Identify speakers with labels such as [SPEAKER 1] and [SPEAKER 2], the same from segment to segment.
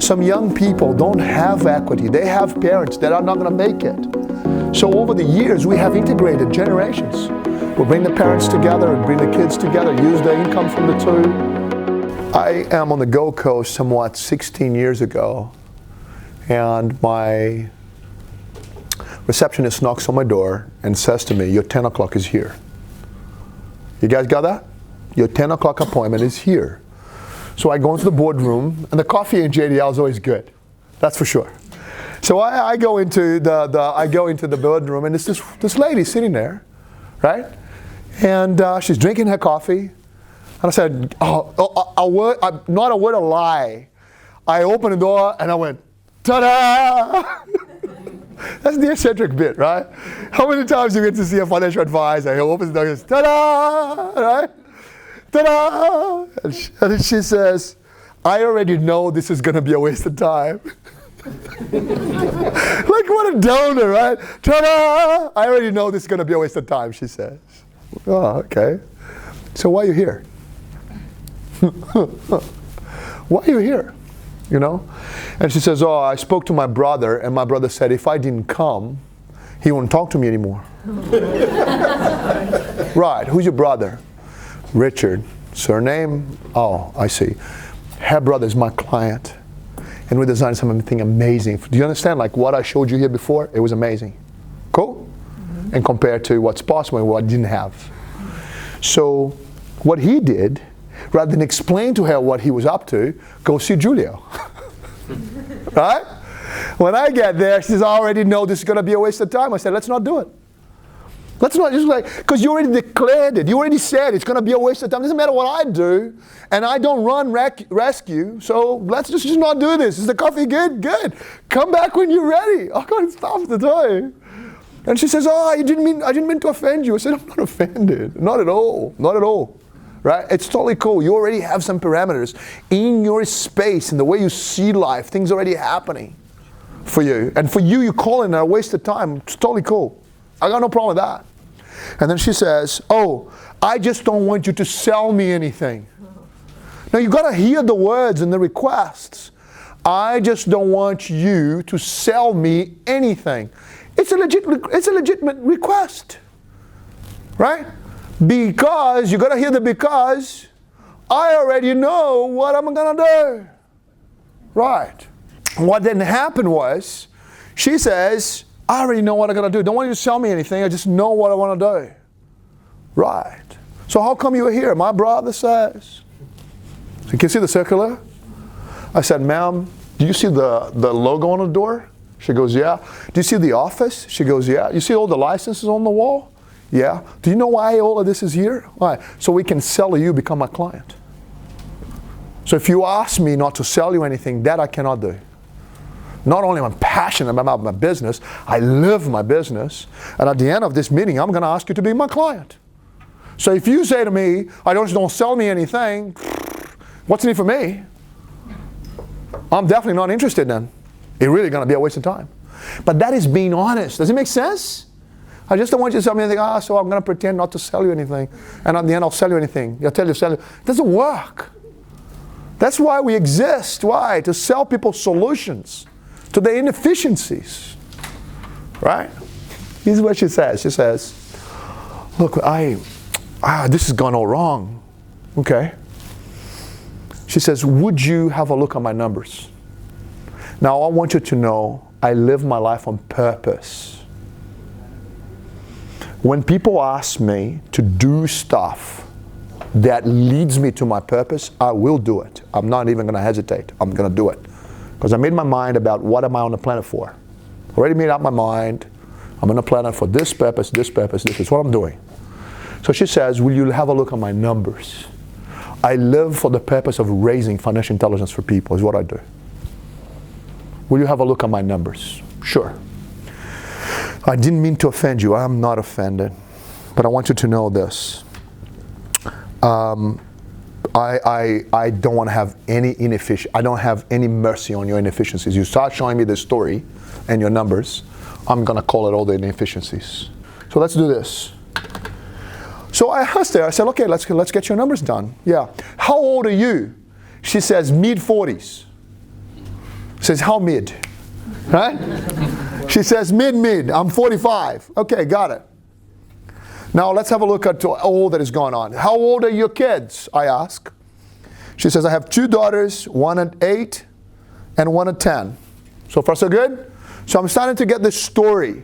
[SPEAKER 1] Some young people don't have equity. They have parents that are not going to make it. So over the years, we have integrated generations. We bring the parents together, bring the kids together, use the income from the two. I am on the Gold Coast somewhat 16 years ago, and my receptionist knocks on my door and says to me, your 10 o'clock is here. You guys got that? Your 10 o'clock appointment is here. So I go into the boardroom, and the coffee in JDL is always good. That's for sure. So I go into the boardroom, and there's this lady sitting there, right? And she's drinking her coffee. And I said, not a word of lie. I opened the door, and I went, ta-da! That's the eccentric bit, right? How many times you get to see a financial advisor? He opens the door and goes, ta-da! Right? Ta-da! And she says, I already know this is going to be a waste of time. Like, what a donor, right? Ta-da! I already know this is going to be a waste of time, she says. Oh, okay. So why are you here? Why are you here? You know? And she says, oh, I spoke to my brother, and my brother said if I didn't come, he wouldn't talk to me anymore. Right. Who's your brother? Richard. Surname? Oh, I see. Her brother is my client. And we designed something amazing. Do you understand? Like what I showed you here before? It was amazing. Cool? Mm-hmm. And compared to what's possible and what I didn't have. So what he did, rather than explain to her what he was up to, go see Julio. Right? When I get there, she says, I already know this is going to be a waste of time. I said, let's not do it. Let's not, just like, because you already declared it. You already said it's going to be a waste of time. It doesn't matter what I do, and I don't run rescue, so let's just not do this. Is the coffee good? Good. Come back when you're ready. I can't stop the time. And she says, oh, I didn't mean to offend you. I said, I'm not offended. Not at all. Not at all. Right? It's totally cool. You already have some parameters in your space, in the way you see life. Things already happening for you. And for you, you call it a waste of time. It's totally cool. I got no problem with that. And then she says, oh, I just don't want you to sell me anything. Now you got to hear the words and the requests. I just don't want you to sell me anything. It's a legitimate request. Right? Because, you got to hear the because, I already know what I'm going to do. Right. What then happened was, she says, I already know what I'm going to do. Don't want you to sell me anything. I just know what I want to do. Right. So how come you're here? My brother says. So you can see the circular? I said, ma'am, do you see the logo on the door? She goes, yeah. Do you see the office? She goes, yeah. You see all the licenses on the wall? Yeah. Do you know why all of this is here? Why? So we can sell you, become my client. So if you ask me not to sell you anything, that I cannot do. Not only am I passionate about my business, I live my business. And at the end of this meeting, I'm going to ask you to be my client. So if you say to me, don't sell me anything, what's in it for me? I'm definitely not interested then. It's really going to be a waste of time. But that is being honest. Does it make sense? I just don't want you to sell me anything. So I'm going to pretend not to sell you anything. And at the end, I'll sell you anything. I'll tell you, sell you. It doesn't work. That's why we exist. Why? To sell people solutions to the inefficiencies. Right? This is what she says. She says, look, this has gone all wrong. Okay. She says, would you have a look at my numbers? Now, I want you to know I live my life on purpose. When people ask me to do stuff that leads me to my purpose, I will do it. I'm not even going to hesitate. I'm going to do it. Because I made my mind about what am I on the planet for. Already made up my mind. I'm on the planet for this purpose, this purpose, this is what I'm doing. So she says, will you have a look at my numbers? I live for the purpose of raising financial intelligence for people, is what I do. Will you have a look at my numbers? Sure. I didn't mean to offend you. I'm not offended. But I want you to know this. I don't want to have any I don't have any mercy on your inefficiencies. You start showing me the story and your numbers, I'm going to call it all the inefficiencies. So let's do this. So I asked her, I said, okay, let's get your numbers done. Yeah. How old are you? She says, mid-40s. says, how mid? Right? She says, mid. I'm 45. Okay, got it. Now let's have a look at all that is going on. How old are your kids? I ask. She says, I have 2 daughters, one at 8 and one at 10. So far so good? So I'm starting to get this story.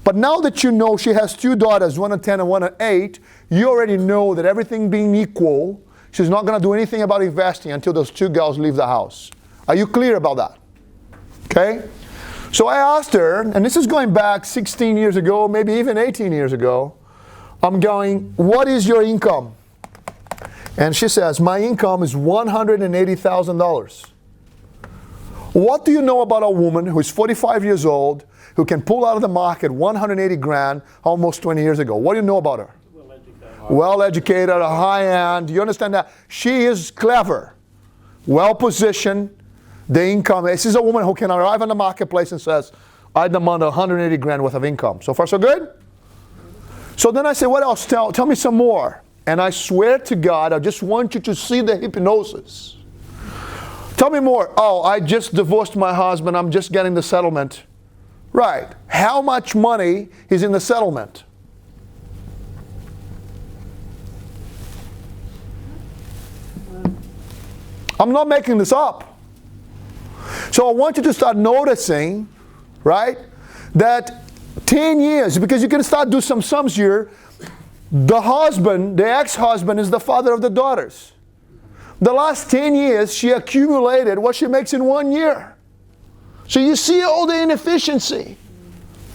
[SPEAKER 1] But now that you know she has 2 daughters, one at 10 and one at 8, you already know that everything being equal, she's not going to do anything about investing until those 2 girls leave the house. Are you clear about that? Okay? So I asked her, and this is going back 16 years ago, maybe even 18 years ago. I'm going, what is your income? And she says, my income is $180,000. What do you know about a woman who's 45 years old, who can pull out of the market 180 grand almost 20 years ago? What do you know about her? Well-educated, a high-end. You understand that? She is clever, well-positioned, the income. This is a woman who can arrive in the marketplace and says, I demand 180 grand worth of income. So far, so good? So then I say, what else? Tell me some more. And I swear to God, I just want you to see the hypnosis. Tell me more. Oh, I just divorced my husband. I'm just getting the settlement. Right. How much money is in the settlement? I'm not making this up. So I want you to start noticing, right, that 10 years, because you can start do some sums here. The husband, the ex-husband, is the father of the daughters. The last 10 years, she accumulated what she makes in 1 year. So you see all the inefficiency.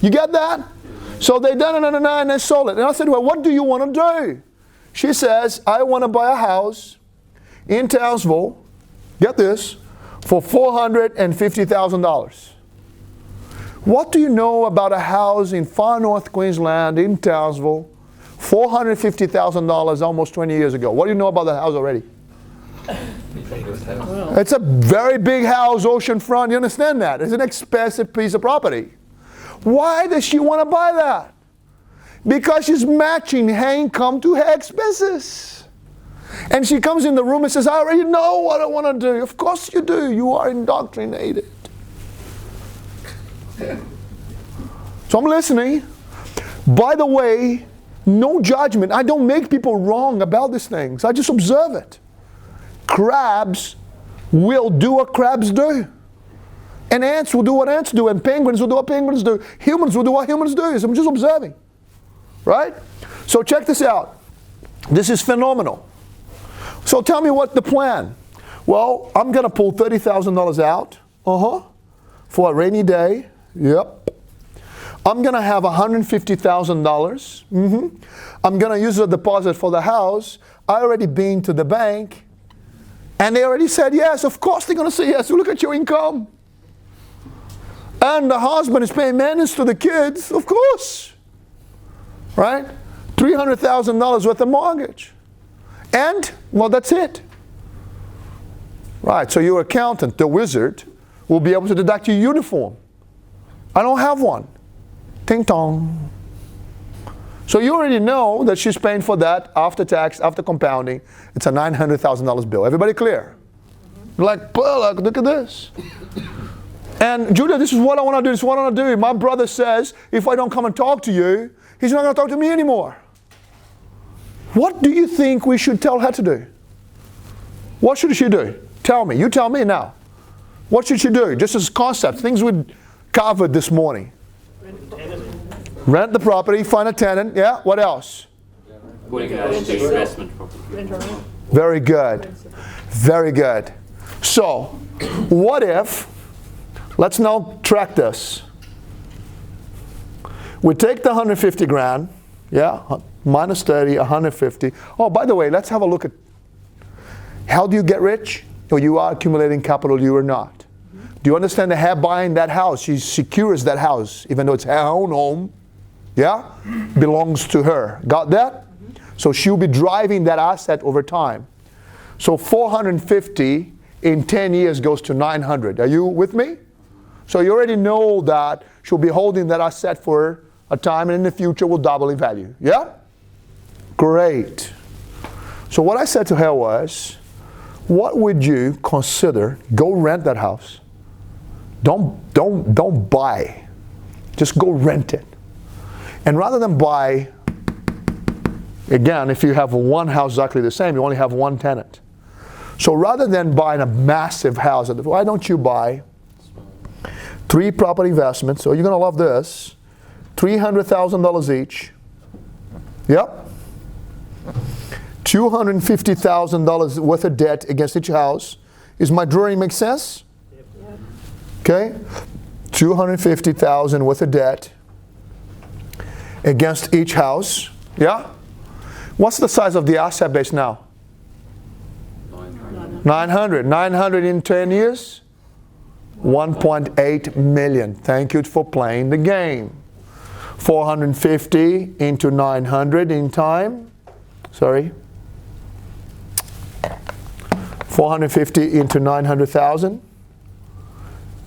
[SPEAKER 1] You get that? So they done it and they sold it. And I said, well, what do you want to do? She says, I want to buy a house in Townsville, get this, for $450,000. What do you know about a house in far north Queensland, in Townsville, $450,000 almost 20 years ago? What do you know about the house already? It's a very big house, oceanfront. You understand that? It's an expensive piece of property. Why does she want to buy that? Because she's matching her income to her expenses. And she comes in the room and says, I already know what I want to do. Of course you do. You are indoctrinated. So I'm listening. By the way, no judgment. I don't make people wrong about these things. I just observe it. Crabs will do what crabs do. And ants will do what ants do. And penguins will do what penguins do. Humans will do what humans do. So I'm just observing. Right? So check this out. This is phenomenal. So tell me what the plan. Well, I'm going to pull $30,000 out. For a rainy day. Yep. I'm going to have $150,000. I'm going to use a deposit for the house. I already been to the bank. And they already said yes. Of course they're going to say yes. Look at your income. And the husband is paying maintenance to the kids. Of course. Right? $300,000 worth of mortgage. And, well, that's it. Right, so your accountant, the wizard, will be able to deduct your uniform. I don't have one. Ting tong. So you already know that she's paying for that after tax, after compounding. It's a $900,000 bill. Everybody clear? Like, look at this. And Judah, this is what I want to do. This is what I want to do. My brother says, if I don't come and talk to you, he's not going to talk to me anymore. What do you think we should tell her to do? What should she do? Tell me. You tell me now. What should she do? Just as concept, things we covered this morning. Rent the property, find a tenant. Yeah, what else?
[SPEAKER 2] Putting it into investment property.
[SPEAKER 1] Very good. Very good. So, what if, let's now track this. We take the 150 grand, yeah, minus 30, 150. Oh, by the way, let's have a look at how do you get rich? Or you are accumulating capital, you are not. Do you understand that her buying that house, she secures that house, even though it's her own home, yeah, belongs to her. Got that? So she'll be driving that asset over time. So 450 in 10 years goes to 900. Are you with me? So you already know that she'll be holding that asset for a time, and in the future will double in value. Yeah? Great. So what I said to her was, what would you consider, go rent that house, Don't buy. Just go rent it. And rather than buy, again, if you have one house exactly the same, you only have one tenant. So rather than buying a massive house, why don't you buy 3 property investments? So you're going to love this. $300,000 each. Yep. $250,000 worth of debt against each house. Is my drawing make sense? Okay. $250,000 worth of debt against each house. Yeah. What's the size of the asset base now? 900. 900 in 10 years? 1.8 million. Thank you for playing the game. 450 into 900 in time. Sorry. 450 into 900,000.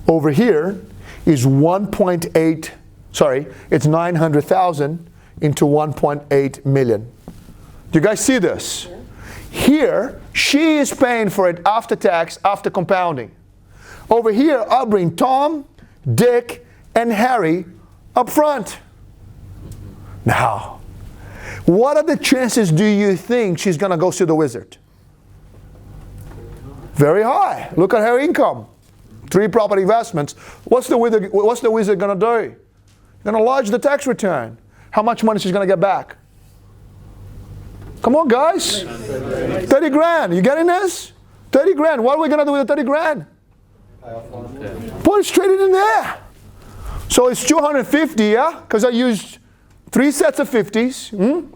[SPEAKER 1] Over here is 1.8, sorry, it's 900,000 into 1.8 million. Do you guys see this? Yeah. Here, she is paying for it after tax, after compounding. Over here, I'll bring Tom, Dick, and Harry up front. Now, what are the chances do you think she's going to go see the wizard? Very high. Look at her income. 3 property investments. What's the wizard going to do? Going to lodge the tax return. How much money she's going to get back? Come on, guys. 30 grand. You getting this? 30 grand. What are we going to do with the 30 grand? Put it straight in there. So it's 250, yeah? Because I used 3 sets of 50s.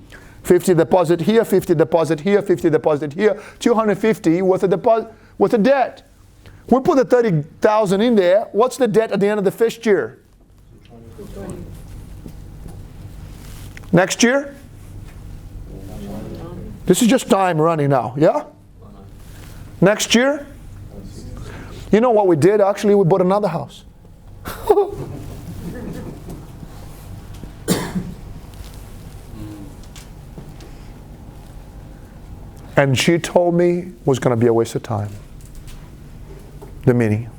[SPEAKER 1] 50 deposit here, 50 deposit here, 50 deposit here. 250 worth of deposit, worth of debt. We put the 30,000 in there. What's the debt at the end of the first year?
[SPEAKER 3] 220.
[SPEAKER 1] Next year? This is just time running now, yeah? Next year? You know what we did? Actually, we bought another house. And she told me it was going to be a waste of time. The Mini.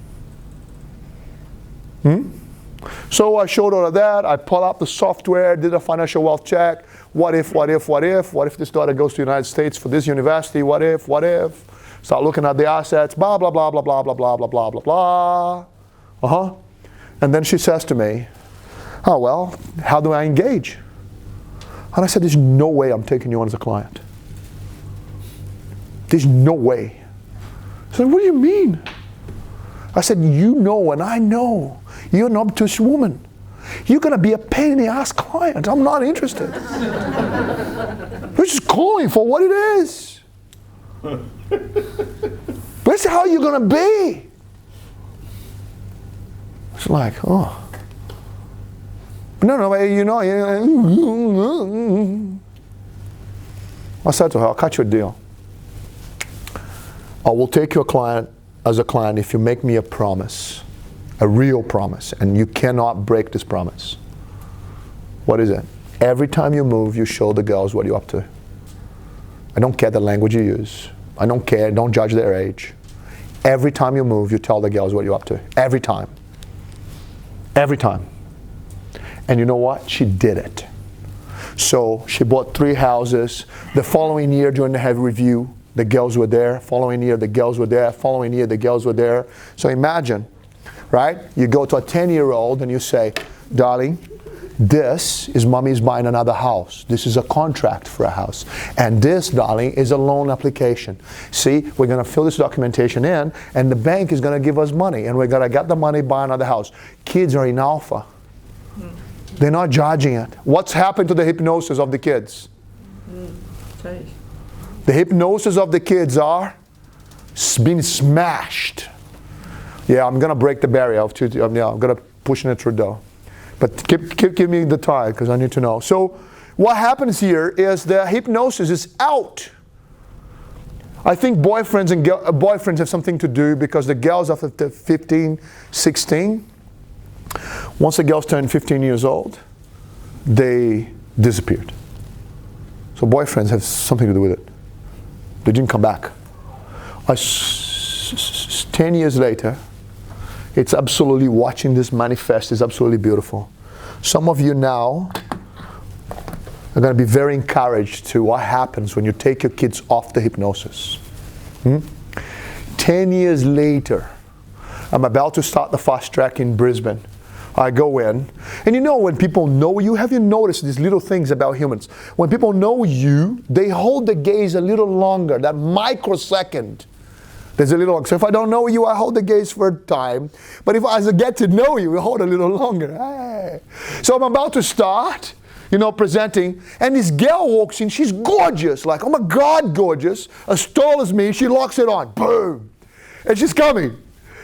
[SPEAKER 1] So I showed her that. I pulled up the software, did a financial wealth check. What if? What if this daughter goes to the United States for this university? What if? Start looking at the assets, blah, blah, blah, blah, blah, blah, blah, blah, blah, blah, blah. And then she says to me, oh, well, how do I engage? And I said, there's no way I'm taking you on as a client. There's no way. I said, what do you mean? I said, you know and I know you're an obtuse woman. You're going to be a pain in the ass client. I'm not interested. We're just calling for what it is. This is how you're going to be. It's like, oh. No, you know. I said to her, I'll cut you a deal. I will take your client as a client if you make me a promise, a real promise, and you cannot break this promise. What is it? Every time you move, you show the girls what you're up to. I don't care the language you use. I don't care, don't judge their age. Every time you move, you tell the girls what you're up to. Every time. Every time. And you know what? She did it. So she bought 3 houses. The following year during the heavy review, the girls were there. Following year, the girls were there. Following year, the girls were there. So imagine, right? You go to a 10-year-old and you say, darling, this is mommy's buying another house. This is a contract for a house. And this, darling, is a loan application. See, we're going to fill this documentation in and the bank is going to give us money and we're going to get the money, buy another house. Kids are in alpha. They're not judging it. What's happened to the hypnosis of the kids? The hypnosis of the kids are being smashed. Yeah, I'm going to break the barrier. I'm going to push it through the door. But give me the time because I need to know. So what happens here is the hypnosis is out. I think boyfriends have something to do because the girls after 15, 16, once the girls turn 15 years old, they disappeared. So boyfriends have something to do with it. They didn't come back. 10 years later, It's absolutely, watching this manifest is absolutely beautiful. Some of you now are going to be very encouraged to what happens when you take your kids off the hypnosis. 10 years later, I'm about to start the fast track in Brisbane. I go in, and you know when people know you, have you noticed these little things about humans? When people know you, they hold the gaze a little longer, that microsecond. There's a little, so if I don't know you, I hold the gaze for a time. But if as I get to know you, we hold a little longer. Hey. So I'm about to start, presenting, and this girl walks in, she's gorgeous, like, oh my God, gorgeous, as tall as me, she locks it on, boom. And she's coming.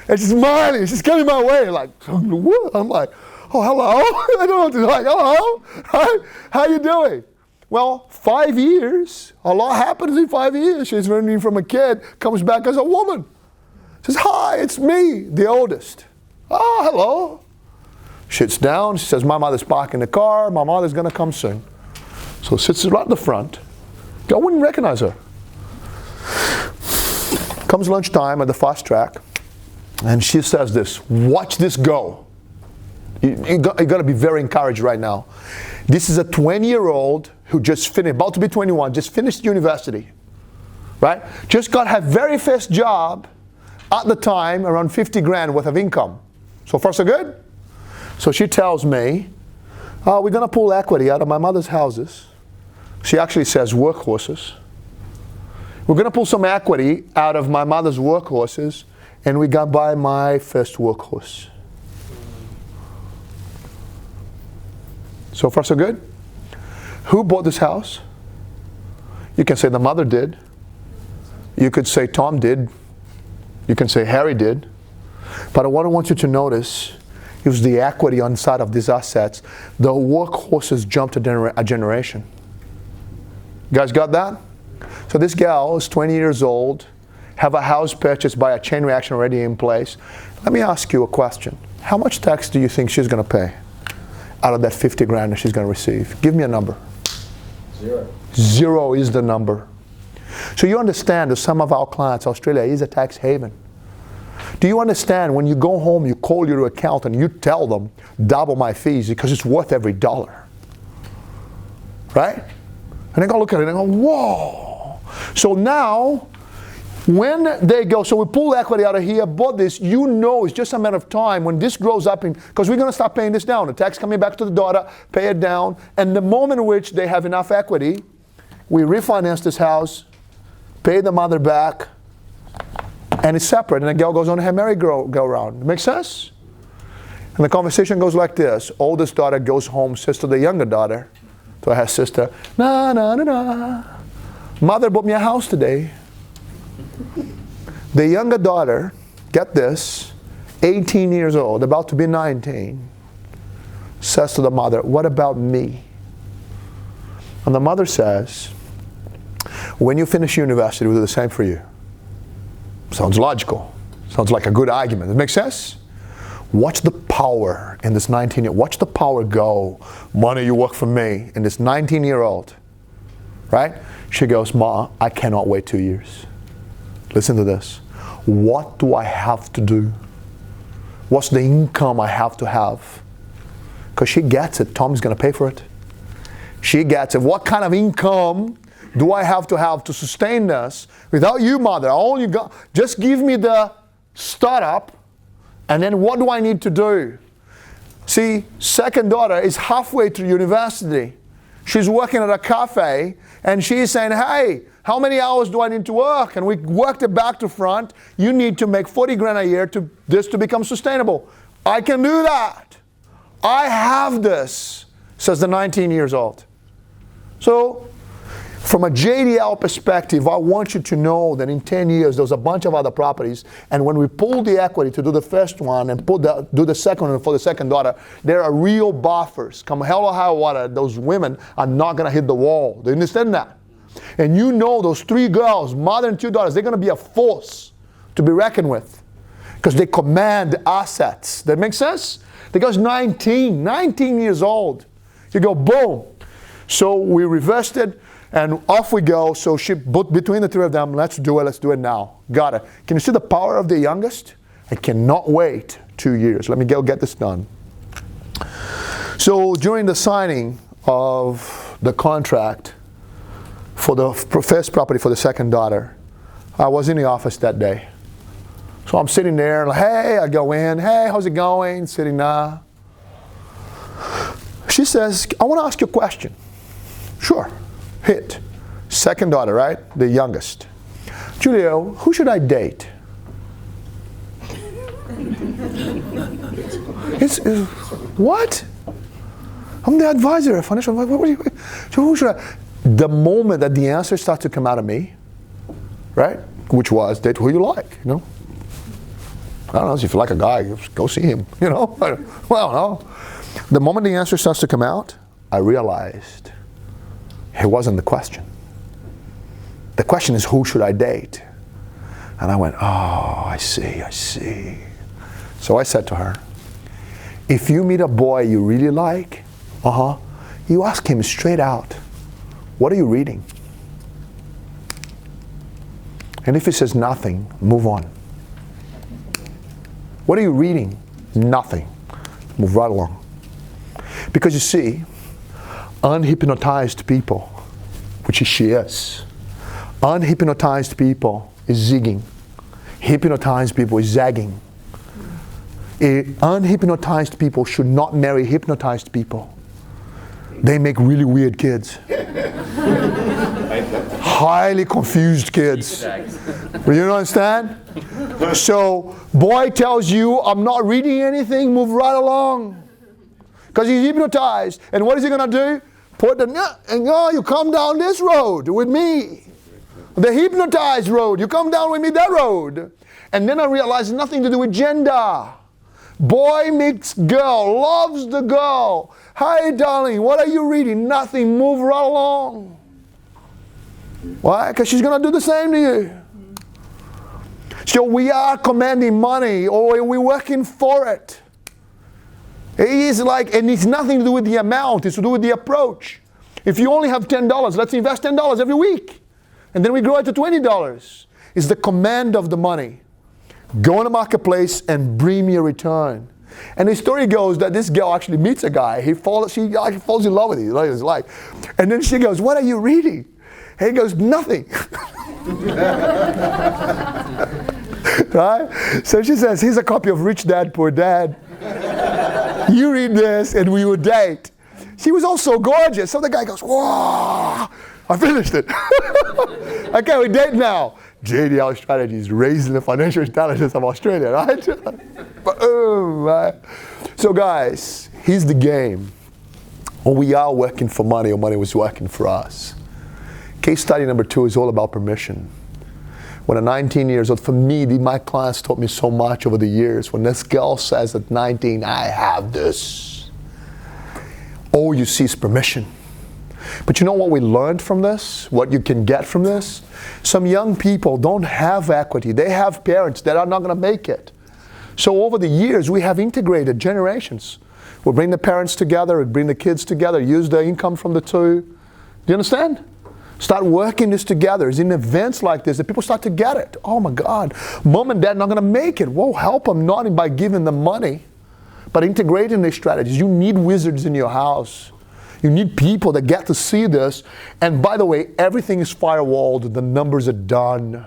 [SPEAKER 1] And she's smiling. She's coming my way. Like, what? I'm like, oh, hello. I don't know what to do. Like, hello. Hi. How you doing? Well, 5 years. A lot happens in 5 years. She's running from a kid, comes back as a woman. Says, hi, it's me, the oldest. Oh, hello. Sits down. She says, my mother's parking the car. My mother's going to come soon. So sits right at the front. I wouldn't recognize her. Comes lunchtime at the fast track. And she says this, watch this go. You got to be very encouraged right now. This is a 20-year-old who just finished, about to be 21, just finished university, right? Just got her very first job at the time, around 50 grand worth of income. So far so good? So she tells me, we're going to pull equity out of my mother's houses. She actually says workhorses. We're going to pull some equity out of my mother's workhorses, and we got by my first workhorse. So far so good? Who bought this house? You can say the mother did. You could say Tom did. You can say Harry did. But what I want you to notice is the equity on the side of these assets. The workhorses jumped a generation. You guys got that? So this gal is 20 years old, have a house purchased by a chain reaction already in place. Let me ask you a question. How much tax do you think she's going to pay out of that 50 grand that she's going to receive? Give me a number.
[SPEAKER 3] 0.
[SPEAKER 1] 0 is the number. So you understand that some of our clients, Australia is a tax haven. Do you understand when you go home, you call your accountant, you tell them, double my fees because it's worth every dollar. Right? And they go look at it and go, whoa. So now, when they go, so we pull equity out of here, bought this, it's just a matter of time when this grows up, because we're going to start paying this down. The tax coming back to the daughter, pay it down, and the moment in which they have enough equity, we refinance this house, pay the mother back, and it's separate, and the girl goes on her merry-go-round. Make sense? And the conversation goes like this. Oldest daughter goes home, says to the younger daughter, to her sister, nah. Mother bought me a house today. The younger daughter, get this, 18 years old, about to be 19, says to the mother, what about me? And the mother says, when you finish university, we'll do the same for you. Sounds logical. Sounds like a good argument. Does it make sense? Watch the power in this 19-year-old. Watch the power go. Money, you work for me. In this 19-year-old, right? She goes, Ma, I cannot wait 2 years. Listen to this. What do I have to do? What's the income I have to have? Because she gets it. Tom's going to pay for it. She gets it. What kind of income do I have to sustain this? Without you, Mother, all you got, just give me the startup, and then what do I need to do? See, second daughter is halfway through university. She's working at a cafe, and she's saying, hey, how many hours do I need to work? And we worked it back to front. You need to make 40 grand a year to become sustainable. I can do that. I have this, says the 19 years old. So, from a JDL perspective, I want you to know that in 10 years, there's a bunch of other properties, and when we pull the equity to do the first one and do the second one for the second daughter, there are real buffers. Come hell or high water, those women are not going to hit the wall. Do you understand that? And you know those 3 girls, mother and 2 daughters, they're going to be a force to be reckoned with because they command assets. That makes sense? The girl's 19 years old. You go, boom. So we reversed it. And off we go. So between the 3 of them, let's do it now. Got it. Can you see the power of the youngest? I cannot wait 2 years. Let me go get this done. So during the signing of the contract for the first property for the second daughter, I was in the office that day. So I'm sitting there, like, hey, I go in, hey, how's it going? Sitting there. She says, I want to ask you a question. Sure, hit. Second daughter, right? The youngest. Julio, who should I date? What? I'm the advisor of financial advice. So who should I? The moment that the answer starts to come out of me, right? Which was, date who you like, you know? I don't know, if you like a guy, go see him, you know? Well, no. The moment the answer starts to come out, I realized it wasn't the question. The question is, who should I date? And I went, oh, I see. So I said to her, if you meet a boy you really like, you ask him straight out, what are you reading? And if he says nothing, move on. What are you reading? Nothing. Move right along. Because you see, unhypnotized people, which she is, unhypnotized people is zigging. Hypnotized people is zagging. Unhypnotized people should not marry hypnotized people. They make really weird kids. Highly confused kids. You understand? So, boy tells you, I'm not reading anything, move right along. Because he's hypnotized. And what is he going to do? Put the, and you come down this road with me. The hypnotized road. You come down with me that road. And then I realized nothing to do with gender. Boy meets girl, loves the girl. Hi, darling, what are you reading? Nothing, move right along. Why? Because she's going to do the same to you. So we are commanding money, or we're working for it. It is like, and it's nothing to do with the amount, it's to do with the approach. If you only have $10, let's invest $10 every week. And then we grow it to $20. It's the command of the money. Go in the marketplace and bring me a return. And the story goes that this girl actually meets a guy. She falls in love with him, like his life. And then she goes, what are you reading? And he goes, nothing. Right? So she says, here's a copy of Rich Dad, Poor Dad. You read this and we would date. She was also gorgeous. So the guy goes, whoa, I finished it. Okay, we date now. JDL Strategies, raising the financial intelligence of Australia, right? Boom, right? So guys, here's the game. When we are working for money, or money was working for us. Case study number 2 is all about permission. When I'm 19 years old, for me, my clients taught me so much over the years. When this girl says at 19, I have this, all you see is permission. But you know what we learned from this? What you can get from this? Some young people don't have equity. They have parents that are not going to make it. So over the years, we have integrated generations. We'll bring the parents together, we'll bring the kids together, use the income from the two. Do you understand? Start working this together. It's in events like this that people start to get it. Oh my God, mom and dad not going to make it. Well, help them not by giving them money, but integrating these strategies. You need wizards in your house. You need people that get to see this. And by the way, everything is firewalled. The numbers are done.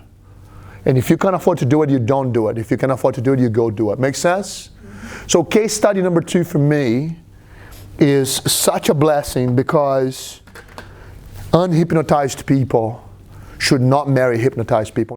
[SPEAKER 1] And if you can't afford to do it, you don't do it. If you can afford to do it, you go do it. Make sense? So case study number 2 for me is such a blessing because unhypnotized people should not marry hypnotized people.